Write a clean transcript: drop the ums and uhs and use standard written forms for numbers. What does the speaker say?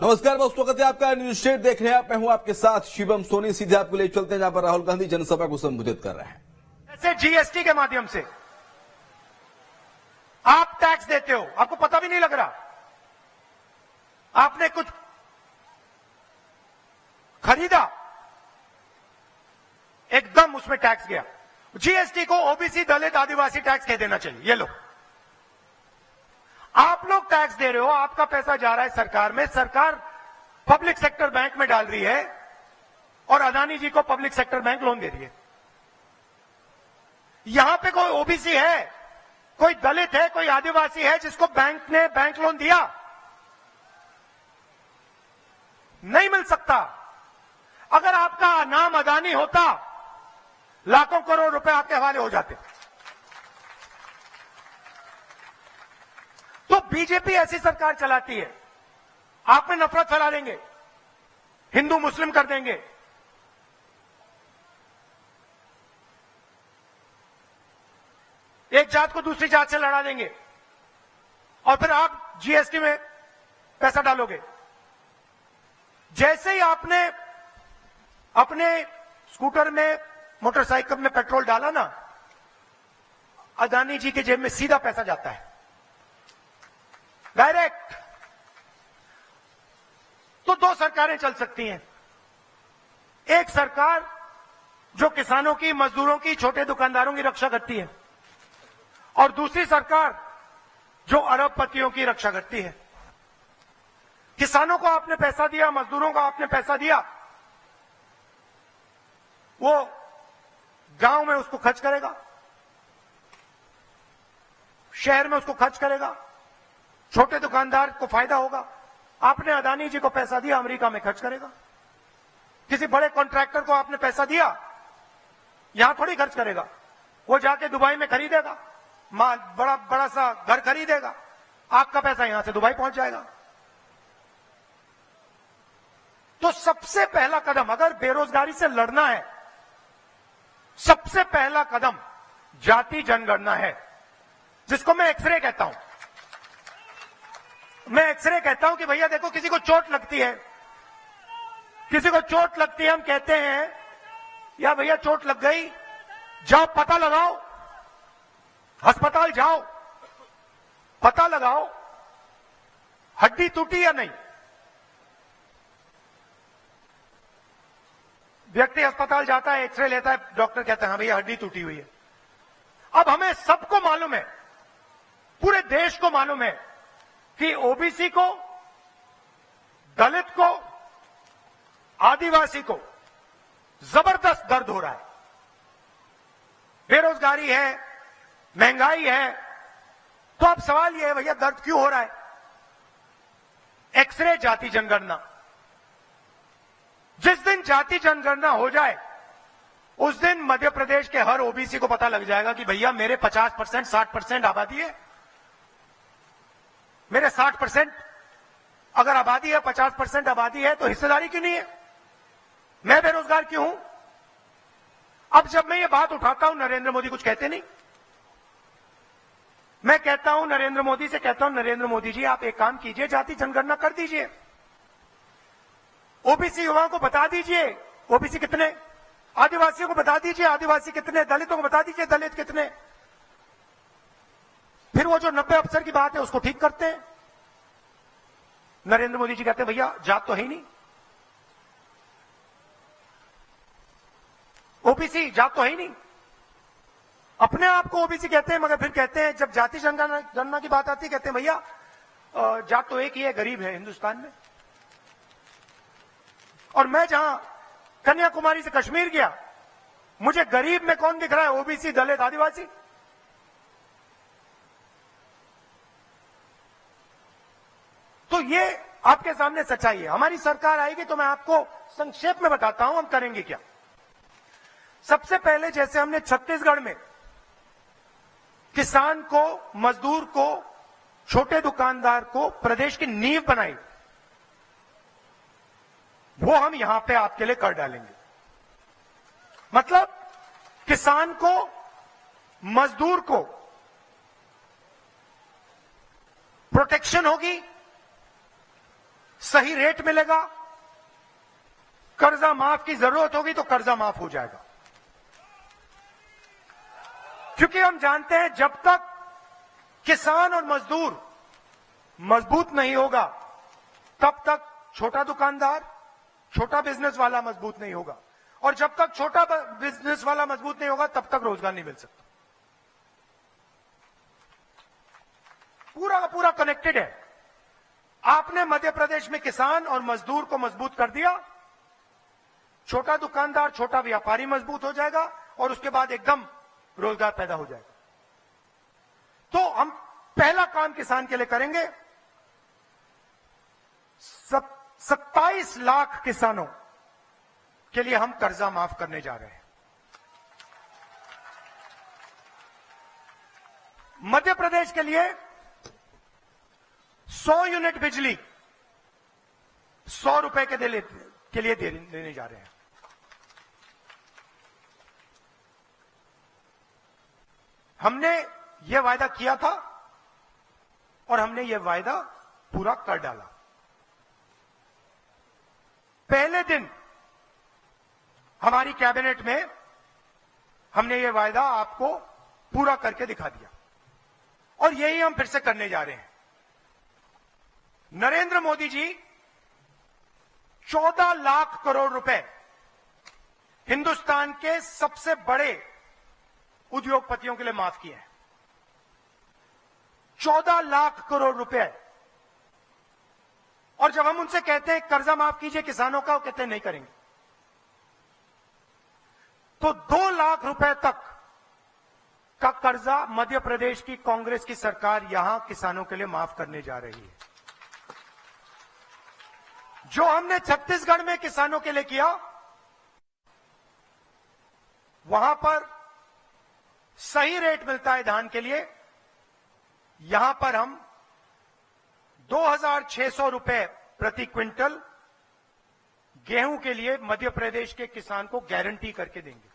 नमस्कार, बहुत स्वागत है आपका। न्यूज स्टेट देख रहे हैं आप। मैं हूं आपके साथ शिवम सोनी। सीधे आपको ले चलते हैं जहां पर राहुल गांधी जनसभा को संबोधित कर रहे हैं। जैसे जीएसटी के माध्यम से आप टैक्स देते हो, आपको पता भी नहीं लग रहा, आपने कुछ खरीदा, एकदम उसमें टैक्स गया। जीएसटी को ओबीसी, दलित, आदिवासी टैक्स कह देना चाहिए। ये लो, आप लोग टैक्स दे रहे हो, आपका पैसा जा रहा है सरकार में, सरकार पब्लिक सेक्टर बैंक में डाल रही है और अदानी जी को पब्लिक सेक्टर बैंक लोन दे रही है। यहां पे कोई ओबीसी है, कोई दलित है, कोई आदिवासी है जिसको बैंक ने बैंक लोन दिया? नहीं मिल सकता। अगर आपका नाम अदानी होता, लाखों करोड़ रुपए आपके हवाले हो जाते। तो बीजेपी ऐसी सरकार चलाती है, आप में नफरत फैला देंगे, हिंदू मुस्लिम कर देंगे। एक जात को दूसरी जात से लड़ा देंगे और फिर आप जीएसटी में पैसा डालोगे। जैसे ही आपने अपने स्कूटर में, मोटरसाइकिल में पेट्रोल डाला ना, अदानी जी के जेब में सीधा पैसा जाता है, डायरेक्ट। तो दो सरकारें चल सकती हैं। एक सरकार जो किसानों की, मजदूरों की, छोटे दुकानदारों की रक्षा करती है, और दूसरी सरकार जो अरबपतियों की रक्षा करती है। किसानों को आपने पैसा दिया, मजदूरों को आपने पैसा दिया, वो गांव में उसको खर्च करेगा, शहर में उसको खर्च करेगा, छोटे दुकानदार को फायदा होगा। आपने अदानी जी को पैसा दिया, अमेरिका में खर्च करेगा। किसी बड़े कॉन्ट्रैक्टर को आपने पैसा दिया, यहां थोड़ी खर्च करेगा, वो जाके दुबई में खरीदेगा, बड़ा बड़ा सा घर खरीदेगा, आपका पैसा यहां से दुबई पहुंच जाएगा। तो सबसे पहला कदम, अगर बेरोजगारी से लड़ना है, सबसे पहला कदम जाति जनगणना है, जिसको मैं एक्सरे कहता हूं। मैं एक्सरे कहता हूं कि भैया देखो, किसी को चोट लगती है, किसी को चोट लगती है, हम कहते हैं या भैया चोट लग गई, जाओ पता लगाओ, अस्पताल जाओ, पता लगाओ हड्डी टूटी या नहीं। व्यक्ति अस्पताल जाता है, एक्सरे लेता है, डॉक्टर कहता है हाँ भैया हड्डी टूटी हुई है। अब हमें सबको मालूम है, पूरे देश को मालूम है कि ओबीसी को, दलित को, आदिवासी को जबरदस्त दर्द हो रहा है। बेरोजगारी है, महंगाई है। तो अब सवाल यह है भैया दर्द क्यों हो रहा है? एक्सरे जाति जनगणना। जिस दिन जाति जनगणना हो जाए, उस दिन मध्य प्रदेश के हर ओबीसी को पता लग जाएगा कि भैया मेरे 50%, 60% आबादी है, मेरे 60% अगर आबादी है, 50% आबादी है, तो हिस्सेदारी क्यों नहीं है? मैं बेरोजगार क्यों हूं? अब जब मैं ये बात उठाता हूं, नरेंद्र मोदी कुछ कहते नहीं। मैं कहता हूं नरेंद्र मोदी से, कहता हूं नरेंद्र मोदी जी आप एक काम कीजिए, जाति जनगणना कर दीजिए, ओबीसी युवाओं को बता दीजिए ओबीसी कितने, आदिवासियों को बता दीजिए आदिवासी कितने, दलितों को बता दीजिए दलित कितने। फिर वो जो 90% की बात है उसको ठीक करते हैं। नरेंद्र मोदी जी कहते हैं भैया जात तो है ही नहीं, ओबीसी जात तो है ही नहीं। अपने आप को ओबीसी कहते हैं, मगर फिर कहते हैं जब जाति जनगणना की बात आती है, कहते हैं भैया जात तो एक ही है, गरीब है हिंदुस्तान में। और मैं जहां कन्याकुमारी से कश्मीर गया, मुझे गरीब में कौन दिख रहा है? ओबीसी, दलित, आदिवासी। तो ये आपके सामने सच्चाई है। हमारी सरकार आएगी तो मैं आपको संक्षेप में बताता हूं हम करेंगे क्या। सबसे पहले जैसे हमने छत्तीसगढ़ में किसान को, मजदूर को, छोटे दुकानदार को प्रदेश की नींव बनाई, वो हम यहां पे आपके लिए कर डालेंगे। मतलब किसान को, मजदूर को प्रोटेक्शन होगी, सही रेट मिलेगा, कर्जा माफ की जरूरत होगी तो कर्जा माफ हो जाएगा। क्योंकि हम जानते हैं जब तक किसान और मजदूर मजबूत नहीं होगा तब तक छोटा दुकानदार, छोटा बिजनेस वाला मजबूत नहीं होगा, और जब तक छोटा बिजनेस वाला मजबूत नहीं होगा तब तक रोजगार नहीं मिल सकता। पूरा का पूरा कनेक्टेड है। आपने मध्य प्रदेश में किसान और मजदूर को मजबूत कर दिया, छोटा दुकानदार, छोटा व्यापारी मजबूत हो जाएगा, और उसके बाद एकदम रोजगार पैदा हो जाएगा। तो हम पहला काम किसान के लिए करेंगे, 27 लाख किसानों के लिए हम कर्जा माफ करने जा रहे हैं। मध्य प्रदेश के लिए 100 यूनिट बिजली 100 रुपए के लिए देने जा रहे हैं। हमने यह वायदा किया था और हमने यह वायदा पूरा कर डाला। पहले दिन हमारी कैबिनेट में हमने यह वायदा आपको पूरा करके दिखा दिया, और यही हम फिर से करने जा रहे हैं। नरेंद्र मोदी जी 14 लाख करोड़ रुपए हिंदुस्तान के सबसे बड़े उद्योगपतियों के लिए माफ किए हैं। 14 लाख करोड़ रुपए। और जब हम उनसे कहते हैं कर्जा माफ कीजिए किसानों का, वो कहते हैं नहीं करेंगे। तो 2 लाख रुपए तक का कर्जा मध्य प्रदेश की कांग्रेस की सरकार यहां किसानों के लिए माफ करने जा रही है। जो हमने छत्तीसगढ़ में किसानों के लिए किया, वहां पर सही रेट मिलता है धान के लिए, यहां पर हम 2600 रुपए प्रति क्विंटल गेहूं के लिए मध्य प्रदेश के किसान को गारंटी करके देंगे।